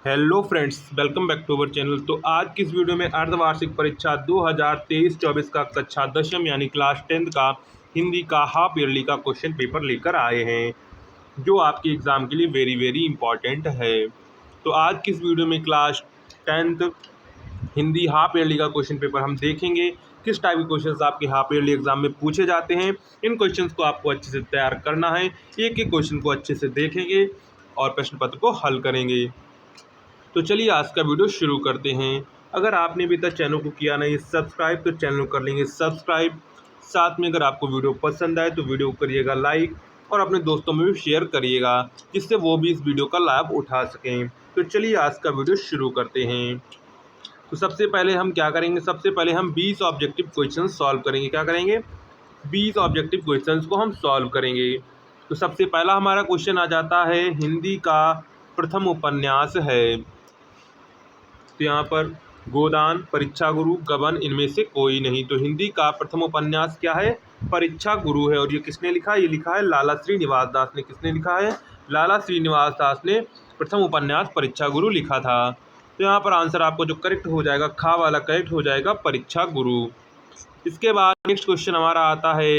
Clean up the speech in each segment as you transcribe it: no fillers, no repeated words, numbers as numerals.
Hello friends, welcome back to our channel. तो आज की इस वीडियो में अर्धवार्षिक परीक्षा 2023-24 का कक्षा 10वीं यानी क्लास 10th का हिंदी का हाफ ईयरली का क्वेश्चन पेपर लेकर आए हैं, जो आपके एग्ज़ाम के लिए वेरी वेरी इंपॉर्टेंट है। तो आज की इस वीडियो में class 10th Hindi half yearly का क्वेश्चन पेपर हम देखेंगे, किस टाइप के क्वेश्चंस आपके हाफ ईयरली एग्जाम में पूछे जाते हैं। इन क्वेश्चंस को आपको अच्छे से तैयार करना है, एक एक क्वेश्चन को अच्छे से देखेंगे और प्रश्न पत्र को हल करेंगे। तो चलिए आज का वीडियो शुरू करते हैं। अगर आपने अभी तक चैनल को किया नहीं सब्सक्राइब, तो चैनल को कर लेंगे सब्सक्राइब। साथ में अगर आपको वीडियो पसंद आए तो वीडियो को करिएगा लाइक और अपने दोस्तों में भी शेयर करिएगा, जिससे वो भी इस वीडियो का लाभ उठा सकें। तो चलिए आज का वीडियो शुरू करते हैं। तो सबसे पहले हम क्या करेंगे, सबसे पहले हम 20 ऑब्जेक्टिव क्वेश्चन सॉल्व करेंगे। क्या करेंगे? 20 ऑब्जेक्टिव क्वेश्चंस को हम सॉल्व करेंगे। तो सबसे पहला हमारा क्वेश्चन आ जाता है, हिंदी का प्रथम उपन्यास है। तो यहाँ पर गोदान, परीक्षा गुरु, गबन, इनमें से कोई नहीं। तो हिंदी का प्रथम उपन्यास क्या है? परीक्षा गुरु है। और ये किसने लिखा है? ये लिखा है लाला श्रीनिवास दास ने। किसने लिखा है? लाला श्रीनिवास दास ने प्रथम उपन्यास परीक्षा गुरु लिखा था। तो यहाँ पर आंसर आपको जो करेक्ट हो जाएगा, खा वाला करेक्ट हो जाएगा, परीक्षा गुरु। इसके बाद नेक्स्ट क्वेश्चन हमारा आता है,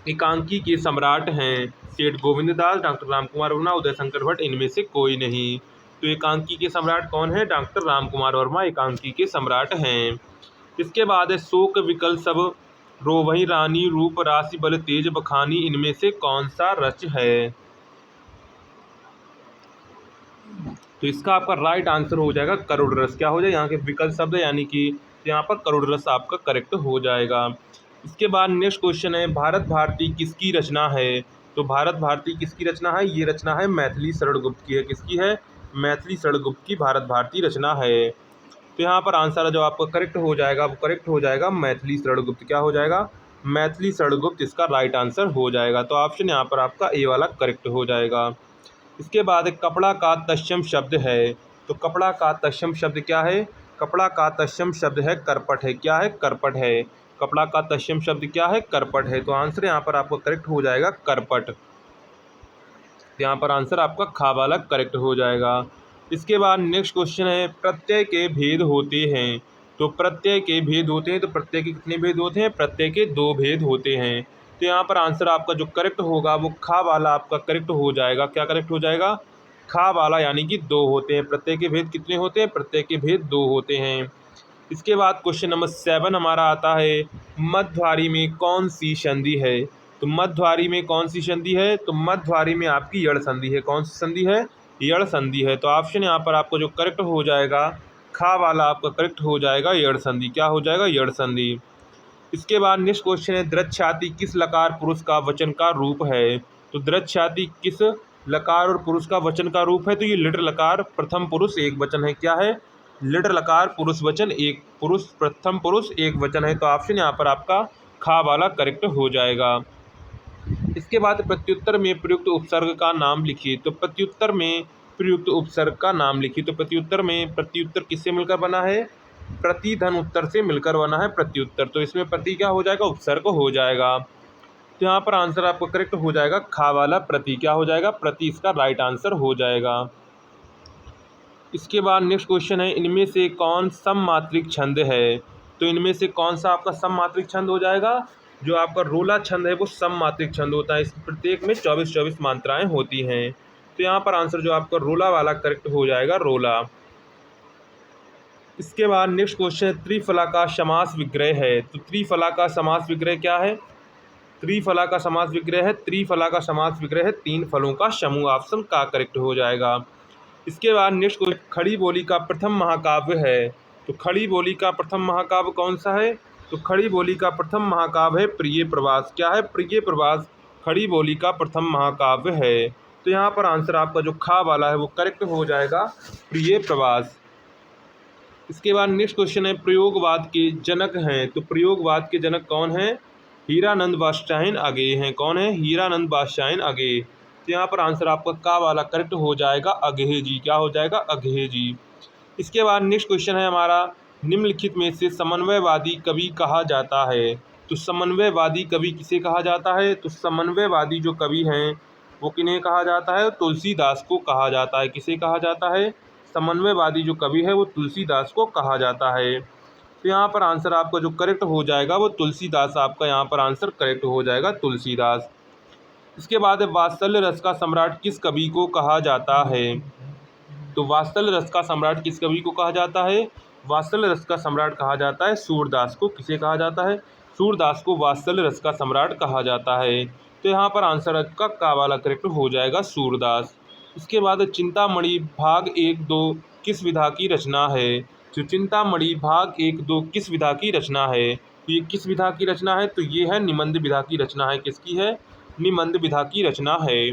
एकांकी के सम्राट हैं सेठ गोविंद दास, डॉक्टर राम कुमार वर्मा, उदय शंकर भट्ट, इनमें से कोई नहीं। तो एकांकी के सम्राट कौन है? डॉक्टर राम कुमार वर्मा एकांकी के सम्राट हैं। इसके बाद है, शोक विकल सब रोवहि रानी, रूप राशि बल तेज बखानी, इनमें से कौन सा रच है? तो इसका आपका राइट आंसर हो जाएगा करुड़ रस। क्या हो जाएगा? यहाँ के विकल्प शब्द यानी कि यहाँ पर करुड़ रस आपका करेक्ट हो जाएगा। इसके बाद नेक्स्ट क्वेश्चन है, भारत भारती किसकी रचना है? तो भारत भारती किसकी रचना है? ये रचना है मैथिली शरण गुप्त की है। किसकी है? मैथिली शरण गुप्त की भारत भारती रचना है। तो यहाँ पर आंसर जो आपका करेक्ट हो जाएगा वो करेक्ट हो जाएगा मैथिली शरण गुप्त। क्या हो जाएगा? मैथिली शरण गुप्त इसका राइट आंसर हो जाएगा। तो ऑप्शन यहाँ पर आपका ए वाला करेक्ट हो जाएगा। इसके बाद कपड़ा का तत्सम शब्द है। तो कपड़ा का तत्सम शब्द क्या है? कपड़ा का तत्सम शब्द है करपट है। क्या है? करपट है। कपड़ा का तत्सम शब्द क्या है? करपट है। तो आंसर यहाँ पर आपका करेक्ट हो जाएगा करपट। यहाँ पर आंसर आपका खा वाला करेक्ट हो जाएगा। इसके बाद नेक्स्ट क्वेश्चन है, प्रत्यय के भेद होते हैं। तो प्रत्यय के भेद होते हैं, तो प्रत्यय के कितने भेद होते हैं? प्रत्यय के 2 भेद होते हैं। तो यहाँ पर आंसर आपका जो करेक्ट होगा वो खा वाला आपका करेक्ट हो जाएगा। क्या करेक्ट हो जाएगा? खा वाला, यानी कि 2 होते हैं। प्रत्यय के भेद कितने होते हैं? प्रत्यय के भेद 2 होते हैं। इसके बाद क्वेश्चन नंबर 7 हमारा आता है, मध्वारी में कौन सी संधि है? तो मध्वारी में कौन सी संधि है? तो मध्वारी में आपकी यड़ संधि है। कौन सी संधि है? यड़ संधि है। तो ऑप्शन यहाँ पर आपको जो करेक्ट हो जाएगा, खा वाला आपका करेक्ट हो जाएगा, यड़ संधि। क्या हो जाएगा? यड़ संधि। इसके बाद नेक्स्ट क्वेश्चन है, दृच्छाति किस लकार पुरुष का वचन का रूप है? तो दृच्छाति किस लकार और पुरुष का वचन का रूप है? तो ये लिट लकार प्रथम पुरुष एक वचन है। क्या है? लिट लकार पुरुष वचन एक पुरुष, प्रथम पुरुष एक वचन है। तो ऑप्शन यहाँ पर आपका खा वाला करेक्ट हो जाएगा। इसके बाद प्रत्युत्तर में प्रयुक्त उपसर्ग का नाम लिखिए। तो प्रत्युत्तर में प्रयुक्त उपसर्ग का नाम लिखिए। तो प्रत्युत्तर में प्रत्युत्तर किससे मिलकर बना है? प्रति धन उत्तर से मिलकर बना है प्रत्युत्तर। तो इसमें प्रति क्या हो जाएगा? उपसर्ग हो जाएगा। तो यहाँ पर आंसर आपको करेक्ट हो जाएगा खा वाला प्रति। क्या हो जाएगा? प्रति इसका राइट आंसर हो जाएगा। इसके बाद नेक्स्ट क्वेश्चन है, इनमें से कौन सममात्रिक छंद है? तो इनमें से कौन सा आपका सममात्रिक छंद हो जाएगा? जो आपका रोला छंद है वो सममात्रिक छंद होता है। इस प्रत्येक में 24-24 मात्राएं होती हैं। तो यहाँ पर आंसर जो आपका रोला वाला करेक्ट हो जाएगा, रोला। इसके बाद नेक्स्ट क्वेश्चन है, त्रिफला का समास विग्रह है। तो त्रिफला का समास विग्रह क्या है? त्रिफला का समास विग्रह है, त्रिफला का समास विग्रह है 3 फलों का समूह। ऑप्शन का करेक्ट हो जाएगा। इसके बाद नेक्स्ट क्वेश्चन, खड़ी बोली का प्रथम महाकाव्य है। तो खड़ी बोली का प्रथम महाकाव्य कौन सा है? तो खड़ी बोली का प्रथम महाकाव्य है प्रिय प्रवास। क्या है? प्रिय प्रवास खड़ी बोली का प्रथम महाकाव्य है। तो यहाँ पर आंसर आपका जो खा वाला है वो करेक्ट हो जाएगा, प्रिय प्रवास। इसके बाद नेक्स्ट क्वेश्चन है, प्रयोगवाद के जनक हैं। तो प्रयोगवाद के जनक कौन है? हीरानंद बादशाह आगे हैं। कौन है? हीरानंद बादशाह आगे। तो यहाँ पर आंसर आपका का वाला करेक्ट हो जाएगा, अगहे जी। क्या हो जाएगा? अगहे जी। इसके बाद नेक्स्ट क्वेश्चन है हमारा, निम्नलिखित में से समन्वयवादी कवि कहा जाता है। तो समन्वयवादी कवि किसे कहा जाता है? तो समन्वयवादी जो कवि हैं वो किन्हें कहा जाता है? तुलसीदास को कहा जाता है। किसे कहा जाता है? समन्वयवादी जो कवि है वो तुलसीदास को कहा जाता है। तो यहाँ पर आंसर आपका जो करेक्ट हो जाएगा वो तुलसीदास, आपका यहाँ पर आंसर करेक्ट हो जाएगा तुलसीदास। इसके बाद है वात्सल्य रस का सम्राट किस कवि को कहा जाता है। तो वात्सल्य रस का सम्राट किस कवि को कहा जाता है। वात्सल्य रस का सम्राट कहा जाता है सूरदास को। किसे कहा जाता है। सूरदास को वात्सल्य रस का सम्राट कहा जाता है। तो यहाँ पर आंसर का वाला करेक्ट हो जाएगा सूरदास। इसके बाद चिंतामणि भाग 1-2 किस विधा की रचना है। जो चिंतामणि भाग 1-2 किस विधा की रचना है। तो ये किस विधा की रचना है। तो ये है निबंध विधा की रचना है। किसकी है। निबंध विधा की रचना है।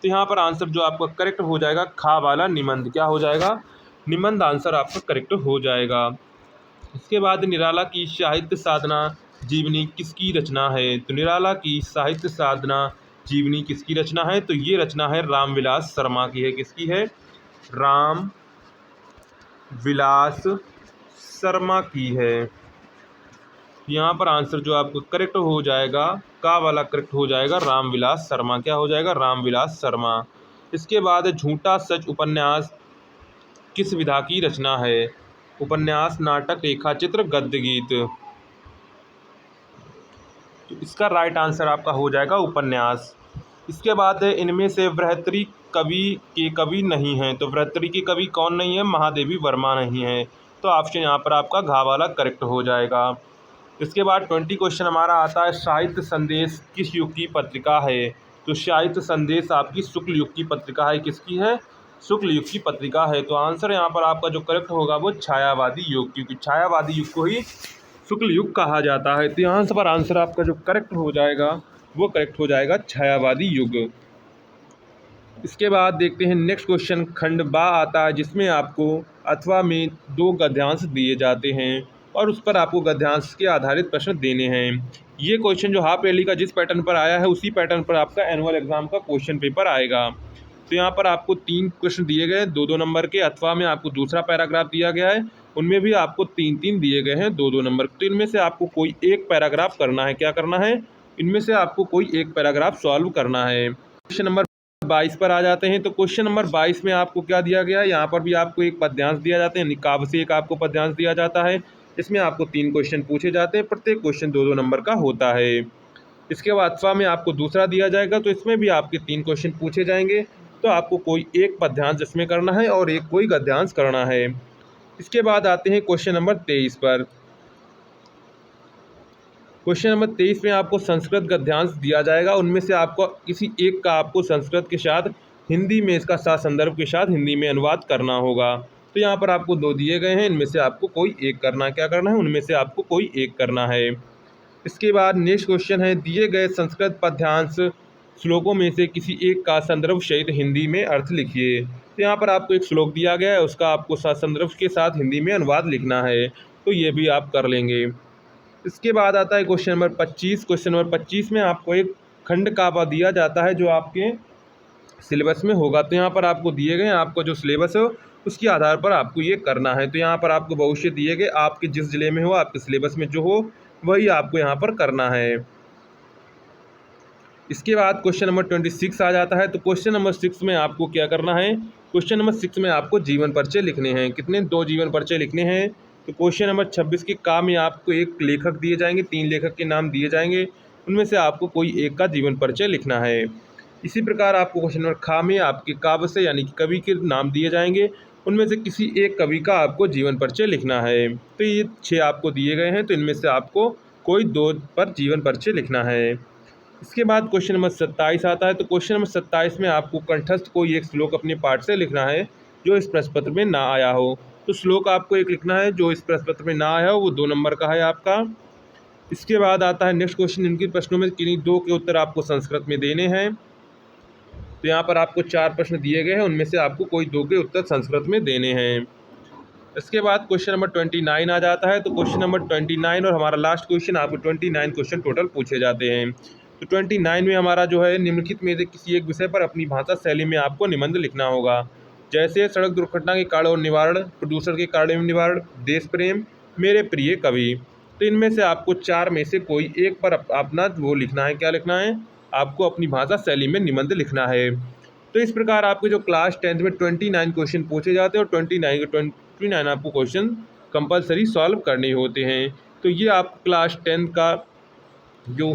तो यहाँ पर आंसर जो आपका करेक्ट हो जाएगा खा वाला निबंध, क्या हो जाएगा। निबंध आंसर आपका करेक्ट हो जाएगा। इसके बाद निराला की साहित्य साधना जीवनी किसकी रचना है। तो निराला की साहित्य साधना जीवनी किसकी रचना है। तो ये रचना है रामविलास शर्मा की है। किसकी है। राम विलास शर्मा की है। यहाँ पर आंसर जो आपको करेक्ट हो जाएगा का वाला करेक्ट हो जाएगा रामविलास शर्मा, क्या हो जाएगा रामविलास शर्मा। इसके बाद झूठा सच उपन्यास किस विधा की रचना है। उपन्यास, नाटक, रेखाचित्र, गद्य गीत। तो इसका राइट आंसर आपका हो जाएगा उपन्यास। इसके बाद है इनमें से वृहत्तरी कवि के कवि नहीं हैं। तो वृहत्तरी के कवि कौन नहीं है। महादेवी वर्मा नहीं है। तो ऑप्शन यहाँ पर आपका घा वाला करेक्ट हो जाएगा। इसके बाद 20 क्वेश्चन हमारा आता है साहित्य संदेश किस युग की पत्रिका है। तो साहित्य संदेश आपकी शुक्ल युग की पत्रिका है। किसकी है। शुक्ल युग की पत्रिका है। तो आंसर यहाँ पर आपका जो करेक्ट होगा वो छायावादी युग, क्योंकि छायावादी युग को ही शुक्ल युग कहा जाता है। तो यहाँ पर आंसर आपका जो करेक्ट हो जाएगा वो करेक्ट हो जाएगा छायावादी युग। इसके बाद देखते हैं नेक्स्ट क्वेश्चन खंड बा आता है, जिसमें आपको अथवा में 2 गद्यांश दिए जाते हैं और उस पर आपको गद्यांश के आधारित प्रश्न देने हैं। ये क्वेश्चन जो हाफ ईयरली का जिस पैटर्न पर आया है उसी पैटर्न पर आपका एनुअल एग्जाम का क्वेश्चन पेपर आएगा। तो यहाँ पर आपको 3 प्रश्न दिए गए 2-2 नंबर के। अथवा में आपको दूसरा पैराग्राफ दिया गया है, उनमें भी आपको 3-3 दिए गए हैं 2-2 नंबर। तो इनमें से आपको कोई एक पैराग्राफ करना है। क्या करना है। इनमें से आपको कोई एक पैराग्राफ सॉल्व करना है। क्वेश्चन नंबर 22 पर आ जाते हैं। तो क्वेश्चन नंबर 22 में आपको क्या दिया गया है। यहाँ पर भी आपको एक पद्यांश दिया जाता है, काव्य से एक आपको पद्यांश दिया जाता है। इसमें आपको 3 क्वेश्चन पूछे जाते हैं, प्रत्येक क्वेश्चन 2-2 नंबर का होता है। इसके बाद अथवा में आपको दूसरा दिया जाएगा, तो इसमें भी आपके 3 क्वेश्चन पूछे जाएंगे। तो आपको कोई एक पद्यांश इसमें करना है और एक कोई गद्यांश करना है। इसके बाद आते हैं क्वेश्चन नंबर 23 पर। क्वेश्चन नंबर 23 में आपको संस्कृत गद्यांश दिया जाएगा, उनमें से आपको किसी एक का आपको संस्कृत के साथ हिंदी में इसका साथ संदर्भ के साथ हिंदी में अनुवाद करना होगा। तो यहाँ पर आपको 2 दिए गए हैं, इनमें से आपको कोई एक करना है। क्या करना है। उनमें से आपको कोई एक करना है। इसके बाद नेक्स्ट क्वेश्चन है दिए गए संस्कृत पद्यांश श्लोकों में से किसी एक का संदर्भ सहित हिंदी में अर्थ लिखिए। तो यहाँ पर आपको एक श्लोक दिया गया है, उसका आपको संदर्भ के साथ हिंदी में अनुवाद लिखना है। तो ये भी आप कर लेंगे। इसके बाद आता है क्वेश्चन नंबर 25। क्वेश्चन नंबर 25 में आपको एक खंड काव्य दिया जाता है जो आपके सिलेबस में होगा। तो यहाँ पर आपको दिए गए आपको जो सिलेबस हो उसके आधार पर आपको ये करना है। तो यहाँ पर आपको भविष्य दिए गए, आपके जिस जिले में हो आपके सिलेबस में जो हो वही आपको यहाँ पर करना है। इसके बाद क्वेश्चन नंबर 26 आ जाता है। तो क्वेश्चन नंबर 6 में आपको क्या करना है। क्वेश्चन नंबर 6 में आपको जीवन परिचय लिखने हैं। कितने 2 जीवन परिचय लिखने हैं। तो क्वेश्चन नंबर 26 के का में आपको एक लेखक दिए जाएंगे, 3 लेखक के नाम दिए जाएंगे, उनमें से आपको कोई एक का जीवन परिचय लिखना है। इसी प्रकार आपको क्वेश्चन नंबर खा में आपके काव्य से यानी कि कवि के नाम दिए जाएंगे, उनमें से किसी एक कवि का आपको जीवन परिचय लिखना है। तो ये 6 आपको दिए गए हैं, तो इनमें से आपको कोई 2 पर जीवन परिचय लिखना है। इसके बाद क्वेश्चन नंबर 27 आता है। तो क्वेश्चन नंबर 27 में आपको कंठस्थ कोई एक श्लोक अपने पाठ से लिखना है जो इस प्रश्न पत्र में ना आया हो। तो श्लोक आपको एक लिखना है जो इस प्रश्न पत्र में ना आया हो, वो 2 नंबर का है आपका। इसके बाद आता है नेक्स्ट क्वेश्चन, इनके प्रश्नों में किन्हीं 2 के उत्तर आपको संस्कृत में देने हैं। तो यहाँ पर आपको 4 प्रश्न दिए गए हैं, उनमें से आपको कोई 2 के उत्तर संस्कृत में देने हैं। इसके बाद क्वेश्चन नंबर 29 आ जाता है। तो क्वेश्चन नंबर 29 और हमारा लास्ट क्वेश्चन, आपको 29 क्वेश्चन टोटल पूछे जाते हैं। तो 29 में हमारा जो है निम्नलिखित में से किसी एक विषय पर अपनी भाषा शैली में आपको निबंध लिखना होगा। जैसे सड़क दुर्घटना के कारण और निवारण, प्रदूषण के कारण एवं निवारण, देश प्रेम, मेरे प्रिय कवि। तो इनमें से आपको 4 में से कोई एक पर अपना वो लिखना है। क्या लिखना है। आपको अपनी भाषा शैली में निबंध लिखना है। तो इस प्रकार आपके जो क्लास 10th में 29 क्वेश्चन पूछे जाते हैं और 29 आपको क्वेश्चन कंपलसरी सॉल्व करने होते हैं। तो ये आप क्लास 10th का जो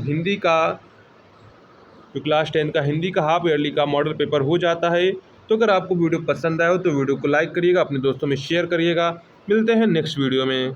क्लास 10th का हिंदी का हाफ ईयरली का मॉडल पेपर हो जाता है। तो अगर आपको वीडियो पसंद आया हो तो वीडियो को लाइक करिएगा, अपने दोस्तों में शेयर करिएगा। मिलते हैं नेक्स्ट वीडियो में।